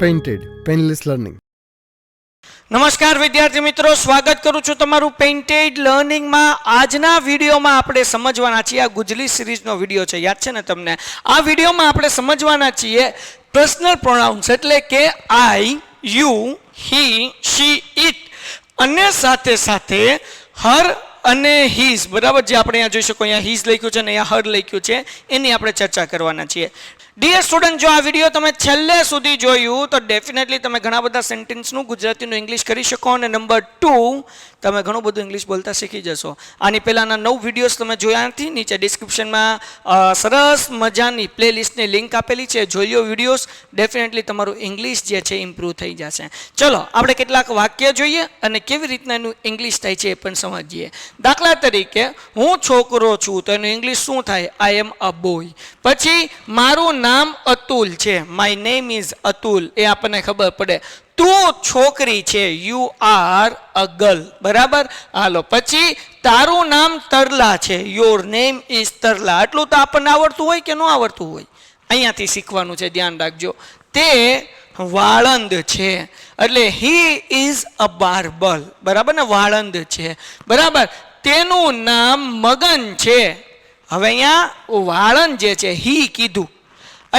Painted Painless Learning. નમસ્કાર વિદ્યાર્થી મિત્રો, સ્વાગત કરું છું તમારું પેઇન્ટેડ લર્નિંગમાં. આજના વિડીયોમાં આપણે સમજવાના છીએ, આ ગુજલી સિરીઝનો વિડીયો છે, યાદ છે ને તમને? આ વિડીયોમાં આપણે સમજવાના છીએ પર્સનલ પ્રોનાઉન્સ, એટલે કે આઈ, યુ, હી, શી, ઇટ અને સાથે સાથે હર અને હીઝ. બરાબર, જે આપણે અહીંયા જોઈ શકો, અહીંયા હીઝ લખ્યું છે ને અહીંયા હર લખ્યું છે, એની આપણે ચર્ચા કરવાના છીએ. ડિયર સ્ટુડન્ટ, જો આ વિડીયો તમે છેલ્લે સુધી જોયું તો ડેફિનેટલી તમે ઘણા બધા સેન્ટેન્સનું ગુજરાતીનું ઇંગ્લિશ કરી શકો, અને નંબર 2 તમે ઘણું બધું ઇંગ્લિશ બોલતા શીખી જશો. આની પહેલાંના 9 વિડીયોઝ તમે જોયા નથી? નીચે ડિસ્ક્રિપ્શનમાં સરસ મજાની પ્લેલિસ્ટની લિંક આપેલી છે, જોઈ લો વિડીયોઝ. ડેફિનેટલી તમારું ઇંગ્લિશ જે છે ઇમ્પ્રૂવ થઈ જશે. ચલો આપણે કેટલાક વાક્ય જોઈએ અને કેવી રીતના એનું ઇંગ્લિશ થાય છે એ પણ સમજીએ. દાખલા તરીકે, હું છોકરો છું તો એનું ઇંગ્લિશ શું થાય? આઈ એમ અ બોય. પછી મારું નામ અતુલ છે, માય નેમ ઇઝ અતુલ, એ આપણને ખબર પડે. તું છોકરી છે, યુ આર અ ગર્લ. બરાબર, હાલો. પછી તારું નામ તરલા છે, યોર નેમ ઇઝ તરલા. આટલું તો આપણને આવડતું હોય કે ન આવડતું હોય? અહીંયાથી શીખવાનું છે, ધ્યાન રાખજો. તે વાળંદ છે, એટલે હી ઇઝ અ બાર્બર. બરાબર ને, વાળંદ છે. બરાબર, તેનું નામ મગન છે. હવે અહીંયા વાળંદ જે છે, હી કીધું,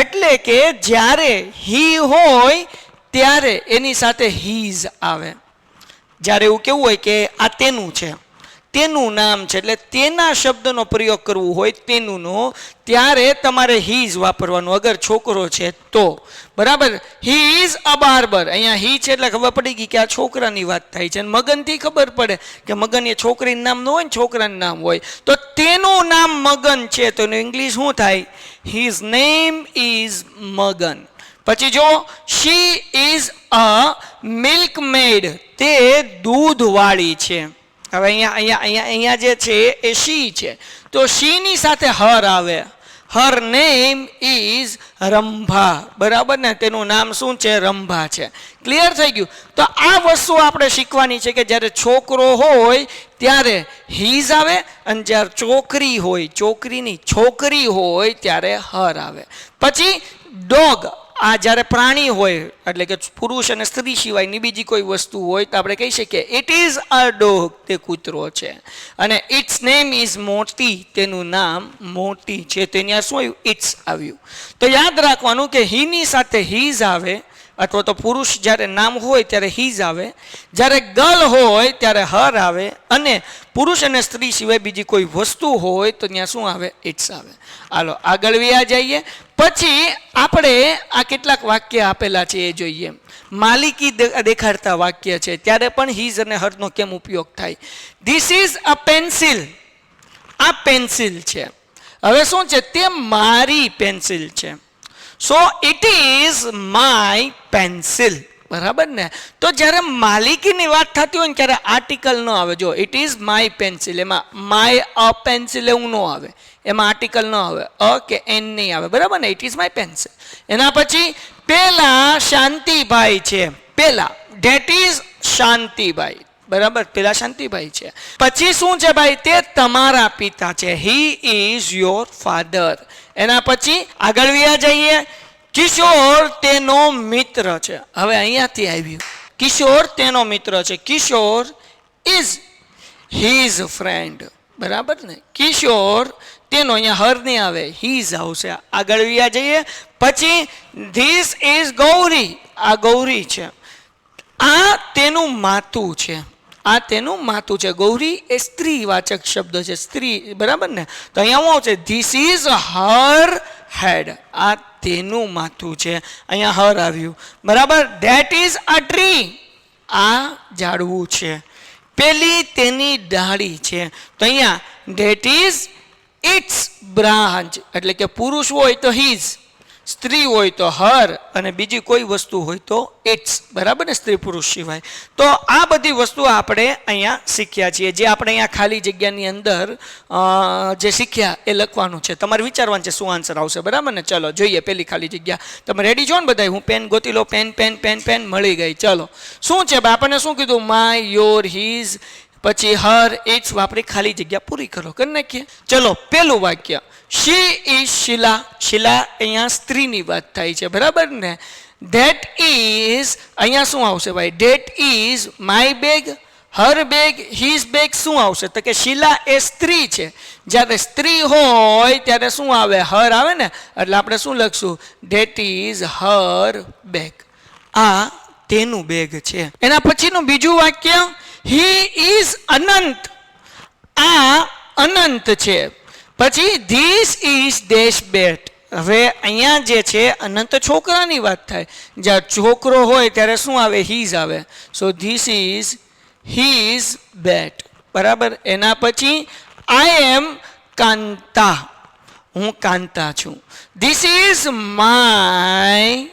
એટલે કે જ્યારે હી હોય ત્યારે એની સાથે હીઝ આવે. જ્યારે એવું કેવું હોય કે આ તેનું છે, તેનું નામ છે, એટલે તેના શબ્દનો પ્રયોગ કરવો હોય, તેનુંનો, ત્યારે તમારે હીઝ વાપરવાનું, અગર છોકરો છે તો. બરાબર, હી ઇઝ અ બાર્બર. અહીંયા હી છે એટલે ખબર પડી ગઈ કે આ છોકરાની વાત થાય છે. અને મગનથી ખબર પડે કે મગન એ છોકરીનું નામ ન હોય ને છોકરાનું નામ હોય. તો તેનું નામ મગન છે તો એનું ઇંગ્લિશ શું થાય? હિઝ નેમ ઇઝ મગન. પછી જો, શી ઇઝ અ મિલ્કમેડ, તે દૂધવાળી છે. હવે અહીંયા જે છે એ શી છે, તો શીની સાથે હર આવે. હર નેમ ઇઝ રંભા. બરાબર ને, તેનું નામ શું છે? રંભા છે. ક્લિયર થઈ ગયું? તો આ વસ્તુ આપણે શીખવાની છે કે જ્યારે છોકરો હોય ત્યારે હીઝ આવે, અને જ્યારે છોકરી હોય, છોકરીની છોકરી હોય ત્યારે હર આવે. પછી ડોગ, આ જ્યારે પ્રાણી હોય, એટલે કે પુરુષ અને સ્ત્રી સિવાયની બીજી કોઈ વસ્તુ હોય તો આપણે કહી શકીએ ઇટ ઇઝ અ ડોગ, તે કૂતરો છે. અને ઇટ્સ નેમ ઇઝ મોટી, તેનું નામ મોટી છે. તો અહીંયા શું આવ્યું? ઇટ્સ આવ્યું. તો યાદ રાખવાનું કે હીની સાથે હીઝ આવે, અથવા તો પુરુષ જ્યારે નામ હોય ત્યારે હીઝ આવે, જ્યારે ગર્લ હોય ત્યારે હર આવે, અને પુરુષ અને સ્ત્રી સિવાય બીજી કોઈ વસ્તુ હોય તો ત્યાં શું આવે? ઇટ્સ આવે. હાલો આગળ વ્યા જઈએ. પછી આપણે આ કેટલાક વાક્ય આપેલા છે એ જોઈએ. માલિકી દેખાડતા વાક્ય છે, ત્યારે પણ હીઝ અને હરનો કેમ ઉપયોગ થાય? ધીસ ઇઝ અ પેન્સિલ, આ પેન્સિલ છે. હવે શું છે? તે મારી પેન્સિલ છે. So it is my pencil. બરાબર ને? તો જ્યારે માલિકીની વાત થતી હોય ને ત્યારે આર્ટિકલ ન આવે. જો ઇટ ઇઝ માય પેન્સિલ, એમાં માય અ પેન્સિલ એવું ન આવે, એમાં આર્ટિકલ ન આવે, અ કે એન નહીં આવે. બરાબર ને? It is my pencil. એના પછી પેલા શાંતિભાઈ છે, પેલા, ધેટ ઇઝ શાંતિભાઈ. બરાબર, પેલા શાંતિભાઈ છે. પછી શું છે ભાઈ? તે તમારા પિતા છે, હી ઇઝ યોર ફાધર. એના પછી આગળ વ્યા જઈએ. કિશોર તેનો મિત્ર છે. હવે અહીંયાથી આવ્યું, કિશોર તેનો મિત્ર છે. કિશોર ઇઝ હીઝ ફ્રેન્ડ. બરાબર ને? કિશોર તેનો, અહીંયા હર નહીં આવે, હીઝ આવશે. આગળ વ્યા જઈએ. પછી ધીસ ઇઝ ગૌરી, આ ગૌરી છે. આ તેનું માથું છે, આ તેનું માથું છે. ગૌરી એ સ્ત્રીવાચક શબ્દ છે, સ્ત્રી. બરાબર ને? તો અહીંયા શું આવશે? ધીસ ઇઝ હર હેડ, આ તેનું માથું છે. અહીંયા હર આવ્યું. બરાબર, ધેટ ઇઝ અ ટ્રી, આ ઝાડવું છે. પેલી તેની ડાળી છે. તો અહીંયા ધેટ ઇઝ ઇટ્સ બ્રાન્ચ, એટલે કે પુરુષ હોય તો હીઝ, સ્ત્રી હોય તો હર, અને બીજી કોઈ વસ્તુ હોય તો ઇટ્સ. બરાબર ને? સ્ત્રી પુરુષ સિવાય. તો આ બધી વસ્તુ આપણે અહીંયા શીખ્યા છીએ, જે આપણે અહીંયા ખાલી જગ્યાની અંદર જે શીખ્યા એ લખવાનું છે. તમારે વિચારવાનું છે શું આન્સર આવશે. બરાબર ને? ચલો જોઈએ પેલી ખાલી જગ્યા. તમે રેડી છો ને બધા? હું પેન ગોતી લો. પેન પેન પેન પેન મળી ગઈ. ચલો શું છે? આપણને શું કીધું? માય, યોર, હીઝ, પછી હર ઇટ્સ વાપરી ખાલી જગ્યા પૂરી કરો. કરી નાખીએ. ચલો પહેલું વાક્ય, શી ઇઝ શીલા. શીલા અહીંયા સ્ત્રીની વાત થાય છે, બરાબર ને. ધેટ ઇઝ અહીંયા શું આવશે ભાઈ? That is my bag, Har bag, his bag શું આવશે? તો કે શીલા એ સ્ત્રી છે. જ્યારે સ્ત્રી હોય ત્યારે શું આવે? હર આવે ને. એટલે આપણે શું લખશું? That is her bag. આ તેનું બેગ છે. એના પછીનું બીજું વાક્ય, હી ઇઝ અનંત. આ અનંત છે. પછી ધીસ ઇઝ ડેશ બેટ. હવે અહીંયા જે છે અનંત છોકરાની વાત થાય. જ્યારે છોકરો હોય ત્યારે શું આવે? હીઝ આવે. સો ધીસ ઇઝ હીઝ બેટ, બરાબર. એના પછી આઈ એમ કાંતા. હું કાંતા છું. ધીસ ઇઝ માય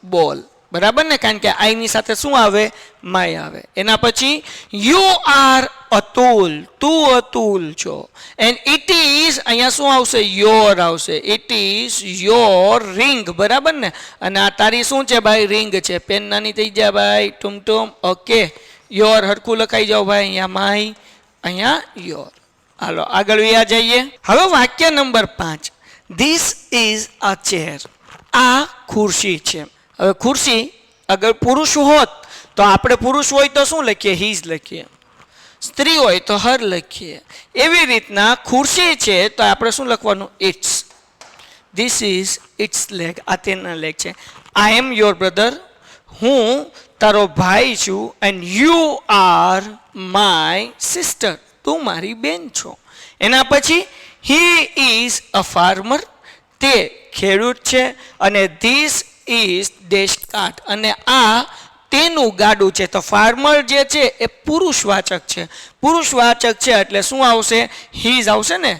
બોલ, બરાબર ને. કારણ કે આઈની સાથે શું આવે? માય આવે. એના પછી યુ આર અતુલ. તું અતુલ છો. એન્ડ ઇટ ઇઝ અહીંયા શું આવશે? યોર આવશે. ઇટ ઇઝ યોર રિંગ, બરાબર ને. અને આ તારી શું છે ભાઈ? રિંગ છે. પેન નાની થઈ જાય ભાઈ. ટુમટુમ. ઓકે, યોર હરખું લખાઈ જાઓ ભાઈ. અહીંયા માય, અહીંયા યોર. હાલો આગળ વ્યા જઈએ. હવે વાક્ય number 5, this is a chair. આ ખુરશી છે. હવે ખુરશી અગર પુરુષ હોત તો આપણે પુરુષ હોય તો શું લખીએ? હીઝ લખીએ. સ્ત્રી હોય તો હર લખીએ. એવી રીતના ખુરશી છે તો આપણે શું લખવાનું? Its. This is its leg. આ તેના લેગ છે. I am your brother. હું તારો ભાઈ છું. And you are my sister. તું મારી બેન છો. એના પછી હી ઇઝ અ ફાર્મર. તે ખેડૂત છે. અને ધીસ ઇઝ ડેશ કાર્ટ. અને આ તેનું ગાડું છે. તો ફાર્મર જે છે એ પુરુષવાચક છે. પુરુષવાચક છે એટલે શું આવશે? હીઝ આવશે ને.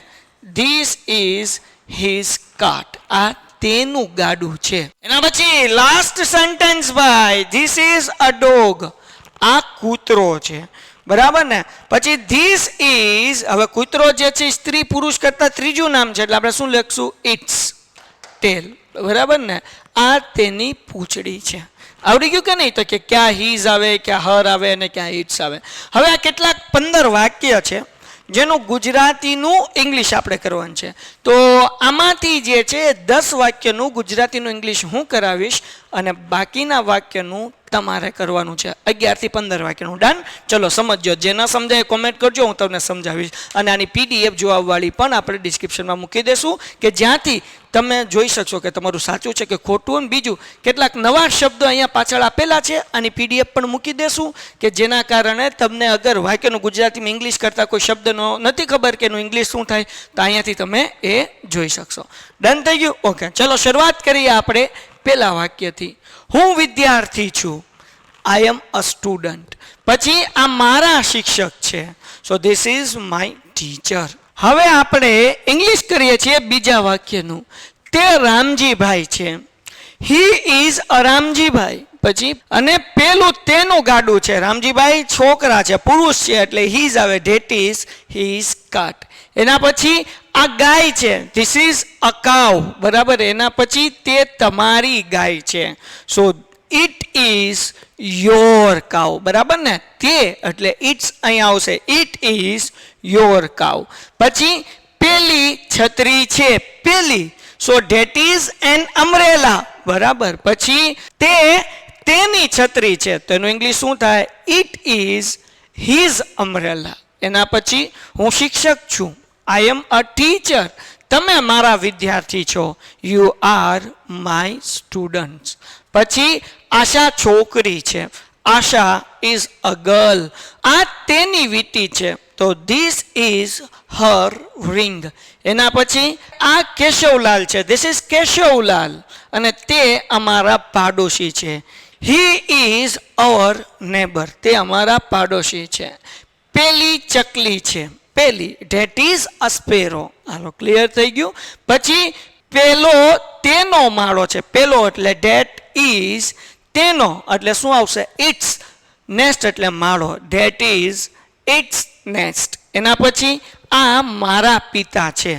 This is his cart. આ તેનું ગાડું છે. એના પછી લાસ્ટ સેન્ટેન્સ ભાઈ, ધીસ ઇઝ અ ડોગ. આ કૂતરો છે, બરાબર ને. પછી ધીસ ઇઝ, હવે કૂતરો જે છે સ્ત્રી પુરુષ કરતા ત્રીજું નામ છે એટલે આપણે શું લખશું? ઇટ્સ ટેલ, બરાબર ને. આ તેની પૂંછડી છે. આવડી ગયું કે નહીં? તો કે ક્યાં હીઝ આવે, ક્યાં હર આવે અને ક્યાં ઇટ્સ આવે. હવે આ કેટલાક 15 વાક્ય છે જેનું ગુજરાતીનું ઇંગ્લિશ આપણે કરવાનું છે. તો આમાંથી જે છે 10 વાક્યનું ગુજરાતીનું ઇંગ્લિશ હું કરાવીશ અને બાકીના વાક્યનું તમારે કરવાનું છે. 11 થી 15 વાક્યનું. ડન? ચલો સમજો. જે ન સમજાય કોમેન્ટ કરજો, હું તમને સમજાવીશ. અને આની PDF જોવાવાળી પણ આપણે ડિસ્ક્રિપ્શનમાં મૂકી દેશું કે જ્યાંથી તમે જોઈ શકશો કે તમારું સાચું છે કે ખોટું. અને બીજું કેટલાક નવા શબ્દો અહીંયા પાછળ આપેલા છે. આની PDF પણ મૂકી દેશું કે જેના કારણે તમને અગર વાક્યનું ગુજરાતીમાં ઇંગ્લિશ કરતાં કોઈ શબ્દનો નથી ખબર કે એનું ઇંગ્લિશ શું થાય તો અહીંયાથી તમે એ જોઈ શકશો. ડન થઈ ગયું? ઓકે, ચલો શરૂઆત કરીએ આપણે પહેલા વાક્યથી. હું વિદ્યાર્થી છું. આઈ એમ અ સ્ટુડન્ટ. પછી આ મારા શિક્ષક છે. So this is my teacher. હવે આપણે ઇંગ્લિશ કરીએ છીએ બીજા વાક્યનું. તે રામજીભાઈ છે. He is a Ramjibhai. પછી અને પેલું તેનું ગાડું છે. રામજીભાઈ છોકરા છે, પુરુષ છે એટલે હીઝ આવે. That is his cart. એના પછી આ ગાય છે. ધીસ ઇઝ અ કાવ, બરાબર. એના પછી તે તમારી ગાય છે. સો ઇટ ઇઝ યોર કાવ, બરાબર ને. તે એટલે ઇટ્સ અહીંયા આવશે. ઇટ ઇઝ યોર કાવ. પછી પેલી છત્રી છે. પેલી. So that is an umbrella, બરાબર. પછી તે તેની છત્રી છે તો એનું ઇંગ્લિશ શું થાય? It is his umbrella. એના પછી હું શિક્ષક છું. આઈ એમ અ ટીચર. તમે મારા વિદ્યાર્થી છો. You are my students. પછી આશા છોકરી છે. આશા ઇઝ અ ગર્લ. આ તેની વીંટી છે તો ધીસ ઇઝ હર રિંગ. એના પછી આ કેશવલાલ છે. This is Keshavlal. અને તે અમારા પાડોશી છે. He is our neighbour. તે અમારા પાડોશી છે. પેલી ચકલી છે. પેલી. That is a sparrow. Hello clear થઈ ગયું. પછી પેલો તેનો માળો છે. પેલો એટલે ધેટ ઇઝ. તેનો એટલે શું આવશે? ઇટ્સ. નેસ્ટ એટલે માળો. That is its nest. એના પછી આ મારા પિતા છે.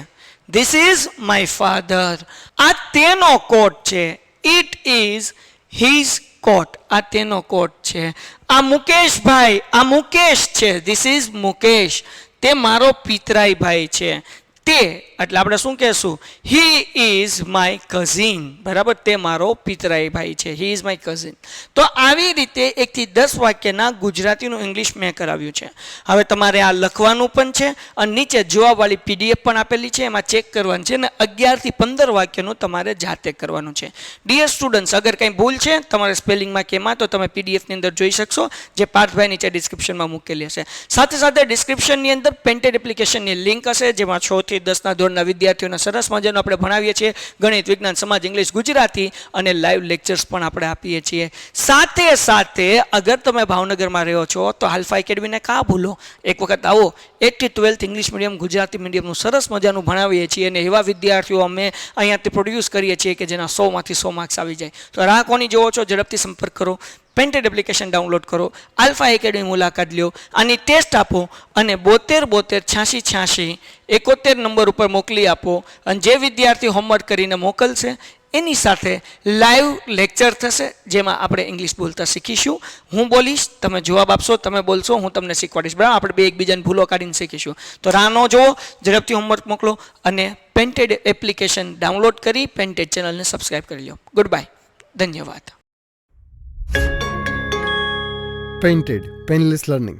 This is my father. આ તેનો કોટ છે. ઇટ ઇઝ હિઝ કોટ, આ તેનો કોટ છે. આ મુકેશભાઈ, આ મુકેશ છે, ધીસ ઇઝ મુકેશ, તે મારો પિતરાઈ ભાઈ છે. તે એટલે આપણે શું કહેશું? He is my cousin. બરાબર, તે મારો પિતરાઈ ભાઈ છે, હી ઇઝ માય કઝિન. તો આવી રીતે 1 થી 10 વાક્યના ગુજરાતીનું ઇંગ્લિશ મેં કરાવ્યું છે. હવે તમારે આ લખવાનું પણ છે અને નીચે જવાબવાળી PDF પણ આપેલી છે, એમાં ચેક કરવાનું છે અને 11 થી 15 વાક્યનું તમારે જાતે કરવાનું છે. ડિયર સ્ટુડન્ટ્સ, અગર કંઈ ભૂલ છે તમારે સ્પેલિંગમાં કે એમાં તો તમે PDF ની અંદર જોઈ શકશો, જે પાર્થભાઈ નીચે ડિસ્ક્રિપ્શનમાં મૂકેલી હશે. સાથે સાથે ડિસ્ક્રિપ્શનની અંદર પેન્ટેડ એપ્લિકેશનની લિંક હશે, જેમાં 6 થી 10ના ધોરણના વિદ્યાર્થીઓને સરસ મજાનું આપણે ભણાવીએ છીએ. ગણિત, વિજ્ઞાન, સમાજ, ઇંગ્લિશ, ગુજરાતી અને લાઈવ લેક્ચર્સ પણ આપણે આપીએ છીએ. સાથે સાથે અગર તમે ભાવનગરમાં રહ્યો છો તો આલ્ફા એકેડમીને કાં ભૂલો, એક વખત આવો. 8 થી 12 ઇંગ્લિશ મીડિયમ, ગુજરાતી મીડિયમનું સરસ મજાનું ભણાવીએ છીએ અને એવા વિદ્યાર્થીઓ અમે અહીંયાથી પ્રોડ્યુસ કરીએ છીએ કે જેના 100માંથી 100 માર્ક્સ આવી જાય. તો રાહ કોની જોવો છો? ઝડપથી સંપર્ક કરો, પેન્ટેડ એપ્લિકેશન ડાઉનલોડ કરો, આલ્ફા એકેડમી મુલાકાત લ્યો, આની ટેસ્ટ આપો અને 72 72 86 86 71 નંબર ઉપર મોકલી આપો. અને જે વિદ્યાર્થી હોમવર્ક કરીને મોકલશે એની સાથે લાઈવ લેક્ચર થશે, જેમાં આપણે ઇંગ્લિશ બોલતા શીખીશું. હું બોલીશ, તમે જવાબ આપશો, તમે બોલશો, હું તમને શીખવાડીશ. બરાબર, આપણે બે એકબીજાને ભૂલો કાઢીને શીખીશું. તો રાહ ન જોવો, ઝડપથી હોમવર્ક મોકલો અને પેન્ટેડ એપ્લિકેશન ડાઉનલોડ કરી પેન્ટેડ ચેનલને સબસ્ક્રાઈબ કરી લો. ગુડ બાય, ધન્યવાદ. Painted, painless learning.